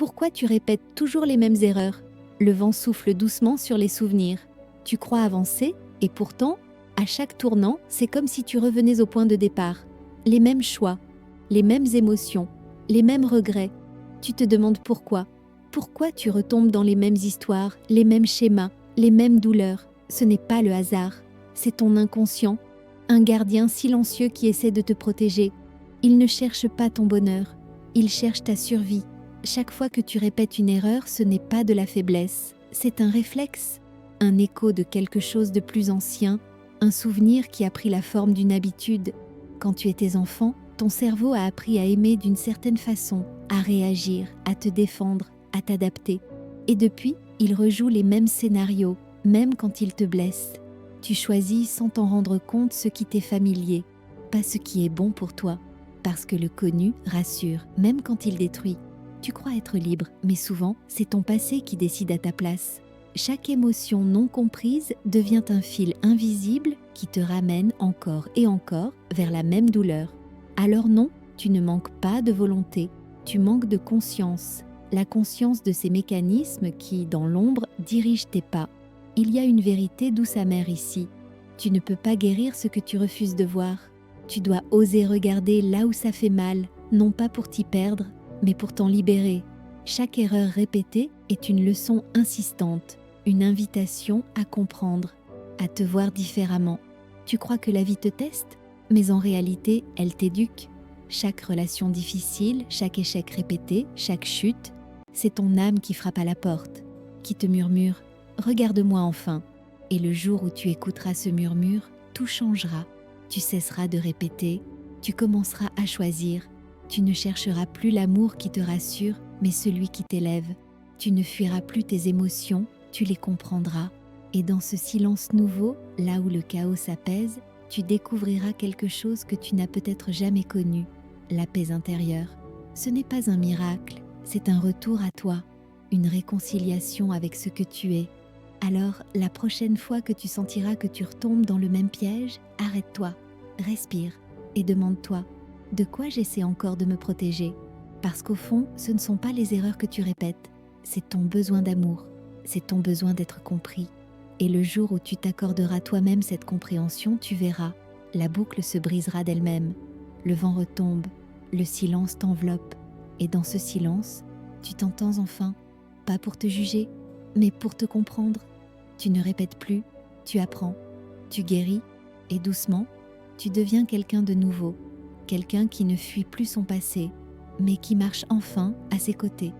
Pourquoi tu répètes toujours les mêmes erreurs? Le vent souffle doucement sur les souvenirs. Tu crois avancer, et pourtant, à chaque tournant, c'est comme si tu revenais au point de départ. Les mêmes choix, les mêmes émotions, les mêmes regrets. Tu te demandes pourquoi. Pourquoi tu retombes dans les mêmes histoires, les mêmes schémas, les mêmes douleurs? Ce n'est pas le hasard, c'est ton inconscient, un gardien silencieux qui essaie de te protéger. Il ne cherche pas ton bonheur, il cherche ta survie. Chaque fois que tu répètes une erreur, ce n'est pas de la faiblesse, c'est un réflexe, un écho de quelque chose de plus ancien, un souvenir qui a pris la forme d'une habitude. Quand tu étais enfant, ton cerveau a appris à aimer d'une certaine façon, à réagir, à te défendre, à t'adapter. Et depuis, il rejoue les mêmes scénarios, même quand il te blesse. Tu choisis sans t'en rendre compte ce qui t'est familier, pas ce qui est bon pour toi, parce que le connu rassure, même quand il détruit. Tu crois être libre, mais souvent, c'est ton passé qui décide à ta place. Chaque émotion non comprise devient un fil invisible qui te ramène encore et encore vers la même douleur. Alors non, tu ne manques pas de volonté, tu manques de conscience. La conscience de ces mécanismes qui, dans l'ombre, dirigent tes pas. Il y a une vérité douce amère ici. Tu ne peux pas guérir ce que tu refuses de voir. Tu dois oser regarder là où ça fait mal, non pas pour t'y perdre, mais pour t'en libérer. Chaque erreur répétée est une leçon insistante, une invitation à comprendre, à te voir différemment. Tu crois que la vie te teste, mais en réalité, elle t'éduque. Chaque relation difficile, chaque échec répété, chaque chute, c'est ton âme qui frappe à la porte, qui te murmure « Regarde-moi enfin ». Et le jour où tu écouteras ce murmure, tout changera. Tu cesseras de répéter, tu commenceras à choisir. Tu ne chercheras plus l'amour qui te rassure, mais celui qui t'élève. Tu ne fuiras plus tes émotions, tu les comprendras. Et dans ce silence nouveau, là où le chaos s'apaise, tu découvriras quelque chose que tu n'as peut-être jamais connu, la paix intérieure. Ce n'est pas un miracle, c'est un retour à toi, une réconciliation avec ce que tu es. Alors, la prochaine fois que tu sentiras que tu retombes dans le même piège, arrête-toi, respire et demande-toi: de quoi j'essaie encore de me protéger? Parce qu'au fond, ce ne sont pas les erreurs que tu répètes, c'est ton besoin d'amour, c'est ton besoin d'être compris. Et le jour où tu t'accorderas toi-même cette compréhension, tu verras, la boucle se brisera d'elle-même, le vent retombe, le silence t'enveloppe, et dans ce silence, tu t'entends enfin, pas pour te juger, mais pour te comprendre. Tu ne répètes plus, tu apprends, tu guéris, et doucement, tu deviens quelqu'un de nouveau, quelqu'un qui ne fuit plus son passé, mais qui marche enfin à ses côtés.